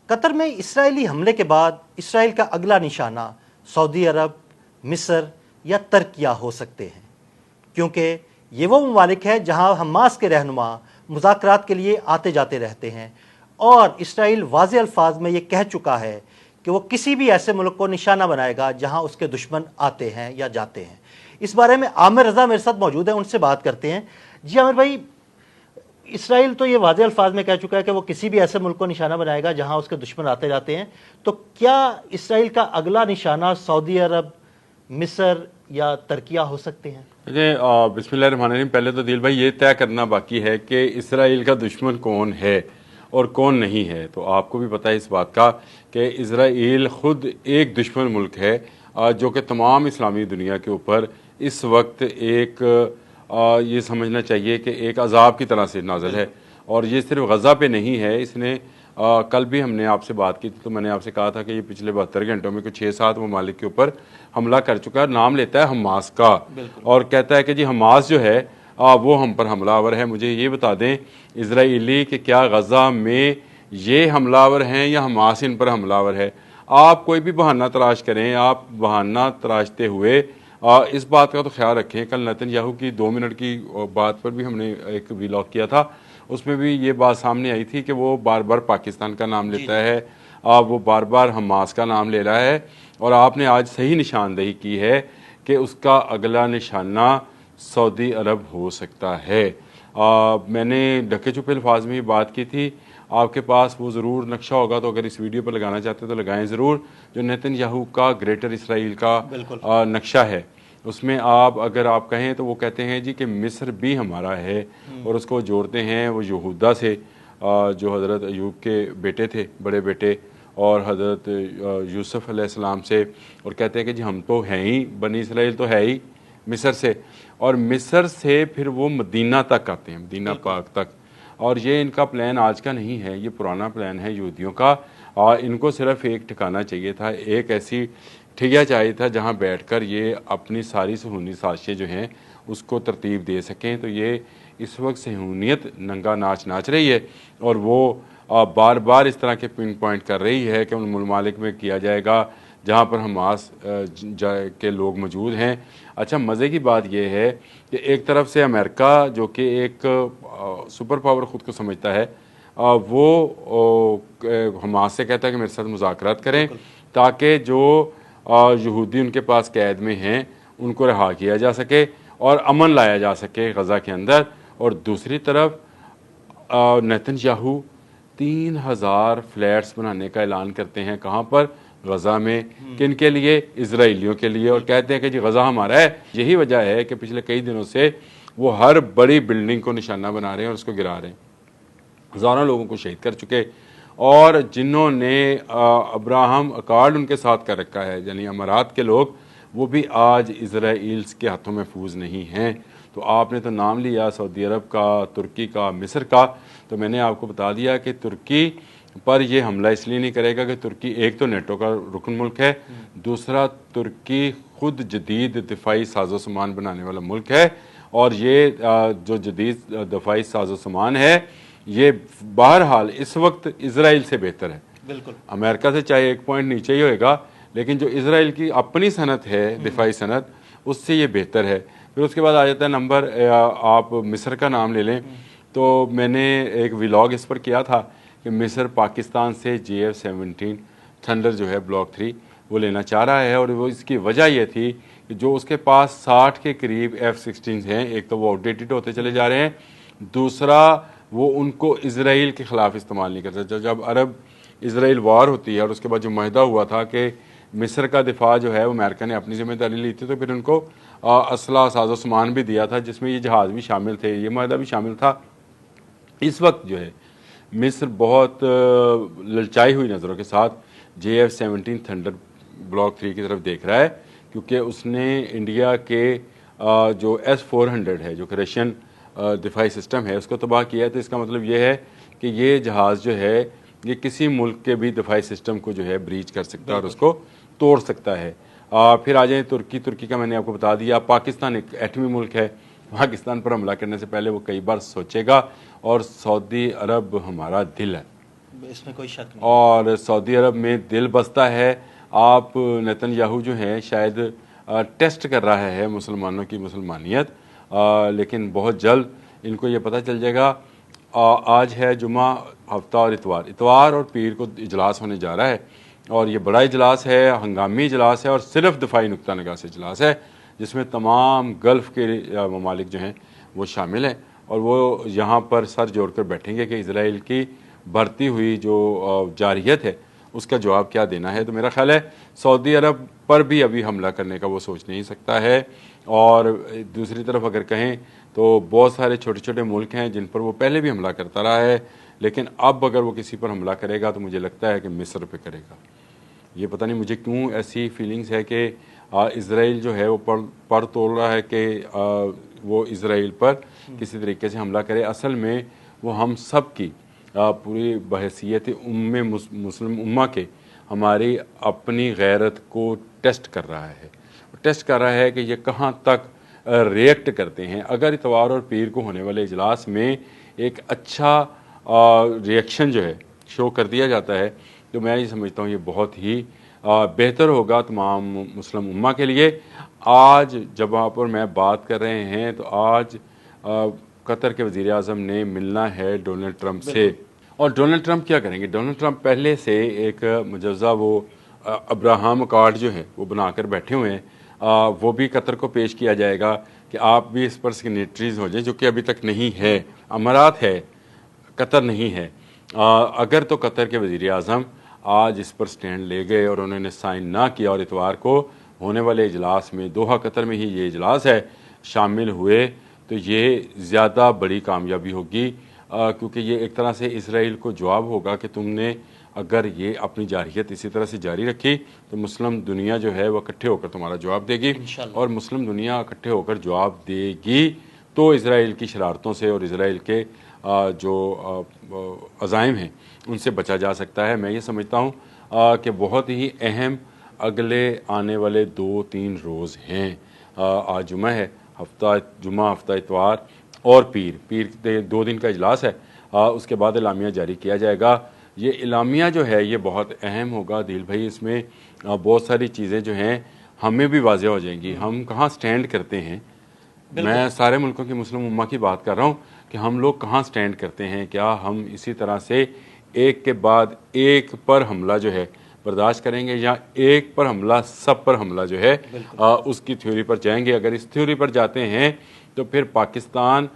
قطر میں اسرائیلی حملے کے بعد اسرائیل کا اگلا نشانہ سعودی عرب، مصر یا ترکیہ ہو سکتے ہیں، کیونکہ یہ وہ ممالک ہے جہاں حماس کے رہنما مذاکرات کے لیے آتے جاتے رہتے ہیں، اور اسرائیل واضح الفاظ میں یہ کہہ چکا ہے کہ وہ کسی بھی ایسے ملک کو نشانہ بنائے گا جہاں اس کے دشمن آتے ہیں یا جاتے ہیں۔ اس بارے میں عامر رضا میرے ساتھ موجود ہیں، ان سے بات کرتے ہیں۔ جی عامر بھائی، اسرائیل تو یہ واضح الفاظ میں کہہ چکا ہے کہ وہ کسی بھی ایسے ملک کو نشانہ بنائے گا جہاں اس کے دشمن آتے جاتے ہیں، تو کیا اسرائیل کا اگلا نشانہ سعودی عرب، مصر یا ترکیہ ہو سکتے ہیں؟ بسم اللہ الرحمن الرحیم۔ پہلے تو دل بھائی یہ طے کرنا باقی ہے کہ اسرائیل کا دشمن کون ہے اور کون نہیں ہے۔ تو آپ کو بھی پتہ ہے اس بات کا کہ اسرائیل خود ایک دشمن ملک ہے جو کہ تمام اسلامی دنیا کے اوپر اس وقت ایک یہ سمجھنا چاہیے کہ ایک عذاب کی طرح سے نازل ہے، اور یہ صرف غزہ پہ نہیں ہے۔ اس نے کل بھی ہم نے آپ سے بات کی تھی تو میں نے آپ سے کہا تھا کہ یہ پچھلے 72 گھنٹوں میں کچھ 6-7 ممالک کے اوپر حملہ کر چکا ہے۔ نام لیتا ہے حماس کا اور کہتا ہے کہ جی حماس جو ہے وہ ہم پر حملہ آور ہے۔ مجھے یہ بتا دیں اسرائیلی کہ کیا غزہ میں یہ حملہ آور ہیں یا حماس ان پر حملہ آور ہے؟ آپ کوئی بھی بہانہ تلاش کریں، آپ بہانہ تراشتے ہوئے اس بات کا تو خیال رکھیں۔ کل نیتن یاہو کی 2 منٹ کی بات پر بھی ہم نے ایک ویلاگ کیا تھا، اس میں بھی یہ بات سامنے آئی تھی کہ وہ بار بار پاکستان کا نام لیتا ہے، وہ بار بار حماس کا نام لے رہا ہے، اور آپ نے آج صحیح نشاندہی کی ہے کہ اس کا اگلا نشانہ سعودی عرب ہو سکتا ہے۔ میں نے ڈھکے چھپے الفاظ میں یہ بات کی تھی، آپ کے پاس وہ ضرور نقشہ ہوگا تو اگر اس ویڈیو پر لگانا چاہتے تو لگائیں ضرور، جو نیتن یاہو کا گریٹر اسرائیل کا نقشہ ہے۔ اس میں اگر آپ کہیں تو وہ کہتے ہیں جی کہ مصر بھی ہمارا ہے، اور اس کو جوڑتے ہیں وہ یہودا سے جو حضرت ایوب کے بیٹے تھے، بڑے بیٹے، اور حضرت یوسف علیہ السلام سے، اور کہتے ہیں کہ جی ہم تو ہیں ہی، بنی اسرائیل تو ہے ہی مصر سے، اور مصر سے پھر وہ مدینہ تک آتے ہیں، مدینہ پاک تک۔ اور یہ ان کا پلان آج کا نہیں ہے، یہ پرانا پلان ہے یہودیوں کا، اور ان کو صرف ایک ٹھکانہ چاہیے تھا، ایک ایسی ٹھگیا چاہیے تھا جہاں بیٹھ کر یہ اپنی ساری صہیونی سازشیں جو ہیں اس کو ترتیب دے سکیں۔ تو یہ اس وقت صہیونیت ننگا ناچ ناچ رہی ہے، اور وہ بار بار اس طرح کے پن پوائنٹ کر رہی ہے کہ ان ممالک میں کیا جائے گا جہاں پر حماس کے لوگ موجود ہیں۔ اچھا، مزے کی بات یہ ہے کہ ایک طرف سے امریکہ جو کہ ایک سپر پاور خود کو سمجھتا ہے، وہ حماس سے کہتا ہے کہ میرے ساتھ مذاکرات کریں تاکہ جو یہودی ان کے پاس قید میں ہیں ان کو رہا کیا جا سکے اور امن لایا جا سکے غزہ کے اندر۔ اور دوسری طرف نیتن یاہو 3000 فلیٹس بنانے کا اعلان کرتے ہیں، کہاں پر؟ غزہ میں۔ کن کے لیے؟ اسرائیلیوں کے لیے، اور کہتے ہیں کہ جی غزہ ہمارا ہے۔ یہی وجہ ہے کہ پچھلے کئی دنوں سے وہ ہر بڑی بلڈنگ کو نشانہ بنا رہے ہیں اور اس کو گرا رہے ہیں۔ ہزاروں لوگوں کو شہید کر چکے، اور جنہوں نے ابراہم اکارڈ ان کے ساتھ کر رکھا ہے، یعنی امارات کے لوگ، وہ بھی آج اسرائیل کے ہاتھوں محفوظ نہیں ہیں۔ تو آپ نے تو نام لیا سعودی عرب کا، ترکی کا، مصر کا، تو میں نے آپ کو بتا دیا کہ ترکی پر یہ حملہ اس لیے نہیں کرے گا کہ ترکی ایک تو نیٹو کا رکن ملک ہے، دوسرا ترکی خود جدید دفاعی ساز و سامان بنانے والا ملک ہے، اور یہ جو جدید دفاعی ساز و سامان ہے یہ بہرحال اس وقت اسرائیل سے بہتر ہے۔ بالکل، امریکہ سے چاہے 1 پوائنٹ نیچے ہی ہوئے گا، لیکن جو اسرائیل کی اپنی صنعت ہے دفاعی صنعت، اس سے یہ بہتر ہے۔ پھر اس کے بعد آ جاتا ہے نمبر، آپ مصر کا نام لے لیں، تو میں نے ایک ویلاگ اس پر کیا تھا کہ مصر پاکستان سے JF-17 تھنڈر جو ہے بلاک 3 وہ لینا چاہ رہا ہے، اور وہ اس کی وجہ یہ تھی کہ جو اس کے پاس 60 کے قریب F-16 ہیں، ایک تو وہ آؤٹ ڈیٹڈ ہوتے چلے جا رہے ہیں، دوسرا وہ ان کو اسرائیل کے خلاف استعمال نہیں کرتا۔ جب عرب اسرائیل وار ہوتی ہے اور اس کے بعد جو معاہدہ ہوا تھا کہ مصر کا دفاع جو ہے وہ امریکہ نے اپنی ذمہ داری لی تھی، تو پھر ان کو اسلحہ ساز و سامان بھی دیا تھا جس میں یہ جہاز بھی شامل تھے، یہ معاہدہ بھی شامل تھا۔ اس وقت جو ہے مصر بہت للچائی ہوئی نظروں کے ساتھ JF-17 تھنڈر بلاک 3 کی طرف دیکھ رہا ہے، کیونکہ اس نے انڈیا کے جو S-400 ہے جو کہ رشین دفاعی سسٹم ہے اس کو تباہ کیا ہے۔ تو اس کا مطلب یہ ہے کہ یہ جہاز جو ہے یہ کسی ملک کے بھی دفاعی سسٹم کو جو ہے بریچ کر سکتا ہے اور اس کو توڑ سکتا ہے۔ پھر آ جائیں ترکی کا میں نے آپ کو بتا دیا۔ پاکستان ایک ایٹمی ملک ہے، پاکستان پر حملہ کرنے سے پہلے وہ کئی بار سوچے گا، اور سعودی عرب ہمارا دل ہے، اس میں کوئی شک نہیں. اور سعودی عرب میں دل بستا ہے. آپ نیتن یاہو جو ہیں شاید ٹیسٹ کر رہا ہے مسلمانوں کی مسلمانیت, لیکن بہت جلد ان کو یہ پتہ چل جائے گا. آج ہے جمعہ, ہفتہ اور اتوار اور پیر کو اجلاس ہونے جا رہا ہے, اور یہ بڑا اجلاس ہے, ہنگامی اجلاس ہے, اور صرف دفاعی نقطہ نگاہ سے اجلاس ہے, جس میں تمام گلف کے ممالک جو ہیں وہ شامل ہیں, اور وہ یہاں پر سر جوڑ کر بیٹھیں گے کہ اسرائیل کی بڑھتی ہوئی جو جارحیت ہے اس کا جواب کیا دینا ہے. تو میرا خیال ہے سعودی عرب پر بھی ابھی حملہ کرنے کا وہ سوچ نہیں سکتا ہے, اور دوسری طرف اگر کہیں تو بہت سارے چھوٹے چھوٹے ملک ہیں جن پر وہ پہلے بھی حملہ کرتا رہا ہے, لیکن اب اگر وہ کسی پر حملہ کرے گا تو مجھے لگتا ہے کہ مصر پہ کرے گا. یہ پتہ نہیں مجھے کیوں ایسی فیلنگز ہے کہ اسرائیل جو ہے وہ پر تول رہا ہے کہ وہ اسرائیل پر کسی طریقے سے حملہ کرے. اصل میں وہ ہم سب کی پوری بحیثیت مسلم امہ کے ہماری اپنی غیرت کو ٹیسٹ کر رہا ہے کہ یہ کہاں تک ریئیکٹ کرتے ہیں. اگر اتوار اور پیر کو ہونے والے اجلاس میں ایک اچھا ریئیکشن جو ہے شو کر دیا جاتا ہے تو میں یہ سمجھتا ہوں یہ بہت ہی بہتر ہوگا تمام مسلم امہ کے لیے. آج جب آپ اور میں بات کر رہے ہیں تو آج قطر کے وزیر اعظم نے ملنا ہے ڈونلڈ ٹرمپ سے, اور ڈونلڈ ٹرمپ کیا کریں گے؟ ڈونلڈ ٹرمپ پہلے سے ایک مجوزہ وہ ابراہم کارڈ جو ہے وہ بنا کر بیٹھے ہوئے ہیں, وہ بھی قطر کو پیش کیا جائے گا کہ آپ بھی اس پر سگنیٹریز ہو جائیں, جو کہ ابھی تک نہیں ہے. امارات ہے, قطر نہیں ہے. اگر تو قطر کے وزیر اعظم آج اس پر سٹینڈ لے گئے اور انہوں نے سائن نہ کیا اور اتوار کو ہونے والے اجلاس میں, دوحہ قطر میں ہی یہ اجلاس ہے, شامل ہوئے, تو یہ زیادہ بڑی کامیابی ہوگی, کیونکہ یہ ایک طرح سے اسرائیل کو جواب ہوگا کہ تم نے اگر یہ اپنی جارحیت اسی طرح سے جاری رکھی تو مسلم دنیا جو ہے وہ اکٹھے ہو کر تمہارا جواب دے گی, اور مسلم دنیا اکٹھے ہو کر جواب دے گی تو اسرائیل کی شرارتوں سے اور اسرائیل کے جو عزائم ہیں ان سے بچا جا سکتا ہے. میں یہ سمجھتا ہوں کہ بہت ہی اہم اگلے آنے والے 2-3 روز ہیں. آج جمعہ ہے, جمعہ, ہفتہ, اتوار اور پیر 2 دن کا اجلاس ہے. اس کے بعد اعلامیہ جاری کیا جائے گا. یہ اعلامیہ جو ہے یہ بہت اہم ہوگا دل بھائی. اس میں بہت ساری چیزیں جو ہیں ہمیں بھی واضح ہو جائیں گی, ہم کہاں سٹینڈ کرتے ہیں. میں سارے ملکوں کی مسلم امہ کی بات کر رہا ہوں کہ ہم لوگ کہاں سٹینڈ کرتے ہیں. کیا ہم اسی طرح سے ایک کے بعد ایک پر حملہ جو ہے برداشت کریں گے, یا ایک پر حملہ سب پر حملہ جو ہے اس کی تھیوری پر جائیں گے؟ اگر اس تھیوری پر جاتے ہیں تو پھر پاکستان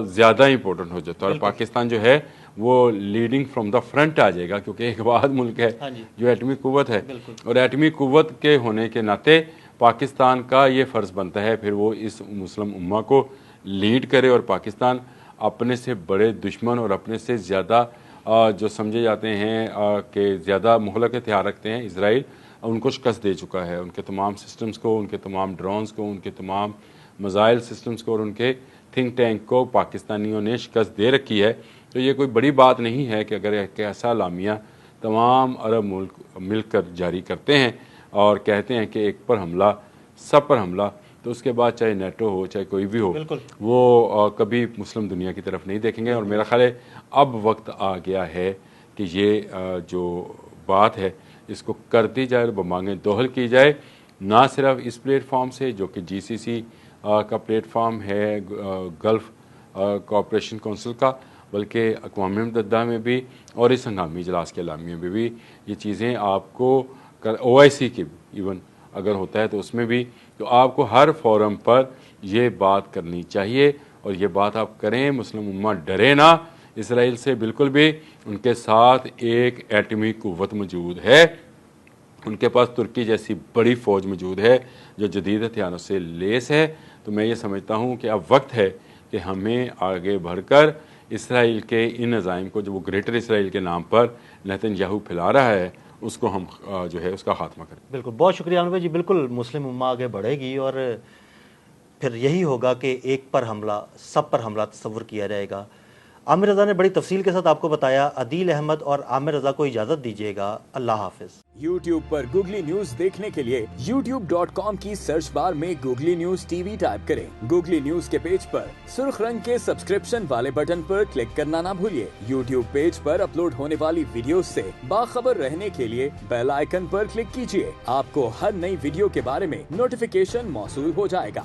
زیادہ امپورٹنٹ ہو جاتا ہے, اور پاکستان جو ہے وہ لیڈنگ فرام دا فرنٹ آ جائے گا, کیونکہ ایک بعد ملک ہے جو ایٹمی قوت ہے, اور ایٹمی قوت کے ہونے کے ناطے پاکستان کا یہ فرض بنتا ہے پھر وہ اس مسلم امہ کو لیڈ کرے, اور پاکستان اپنے سے بڑے دشمن اور اپنے سے زیادہ جو سمجھے جاتے ہیں کہ زیادہ مہلک ہتھیار رکھتے ہیں, اسرائیل, ان کو شکست دے چکا ہے. ان کے تمام سسٹمز کو, ان کے تمام ڈرونز کو, ان کے تمام میزائل سسٹمز کو اور ان کے تھنک ٹینک کو پاکستانیوں نے شکست دے رکھی ہے. تو یہ کوئی بڑی بات نہیں ہے کہ اگر ایک ایسا اعلامیہ تمام عرب ملک مل کر جاری کرتے ہیں اور کہتے ہیں کہ ایک پر حملہ سب پر حملہ, تو اس کے بعد چاہے نیٹو ہو چاہے کوئی بھی ہو وہ کبھی مسلم دنیا کی طرف نہیں دیکھیں گے. اور میرا خیال ہے اب وقت آ گیا ہے کہ یہ جو بات ہے اس کو کر دی جائے اور بمانگیں دوہل کی جائے, نہ صرف اس پلیٹ فارم سے جو کہ GCC کا پلیٹ فارم ہے, گلف کوآپریشن کونسل کا, بلکہ اقوام متحدہ میں بھی اور اس ہنگامی اجلاس کے اعلامیے میں بھی یہ چیزیں آپ کو OIC کی ایون اگر ہوتا ہے تو اس میں بھی, تو آپ کو ہر فورم پر یہ بات کرنی چاہیے, اور یہ بات آپ کریں. مسلم امہ ڈرے نہ اسرائیل سے بالکل بھی, ان کے ساتھ ایک ایٹمی قوت موجود ہے, ان کے پاس ترکی جیسی بڑی فوج موجود ہے جو جدید ہتھیاروں سے لیس ہے. تو میں یہ سمجھتا ہوں کہ اب وقت ہے کہ ہمیں آگے بڑھ کر اسرائیل کے ان عزائم کو جو وہ گریٹر اسرائیل کے نام پر نیتن یاہو پھیلا رہا ہے اس کو ہم جو ہے اس کا خاتمہ کریں. بالکل, بہت شکریہ انور جی. بالکل مسلم امہ آگے بڑھے گی اور پھر یہی ہوگا کہ ایک پر حملہ سب پر حملہ تصور کیا جائے گا. عامر رضا نے بڑی تفصیل کے ساتھ آپ کو بتایا. عدیل احمد اور عامر رضا کو اجازت دیجیے گا. اللہ حافظ. YouTube پر گوگلی نیوز دیکھنے کے لیے youtube.com کی سرچ بار میں googly news T V type کریں. گوگلی نیوز کے پیج پر سرخ رنگ کے سبسکرپشن والے بٹن پر کلک کرنا نہ بھولیے. YouTube پیج پر اپلوڈ ہونے والی ویڈیوز سے باخبر رہنے کے لیے بیل آئیکن پر کلک کیجیے. آپ کو ہر نئی ویڈیو کے بارے میں نوٹیفیکیشن موصول ہو جائے گا.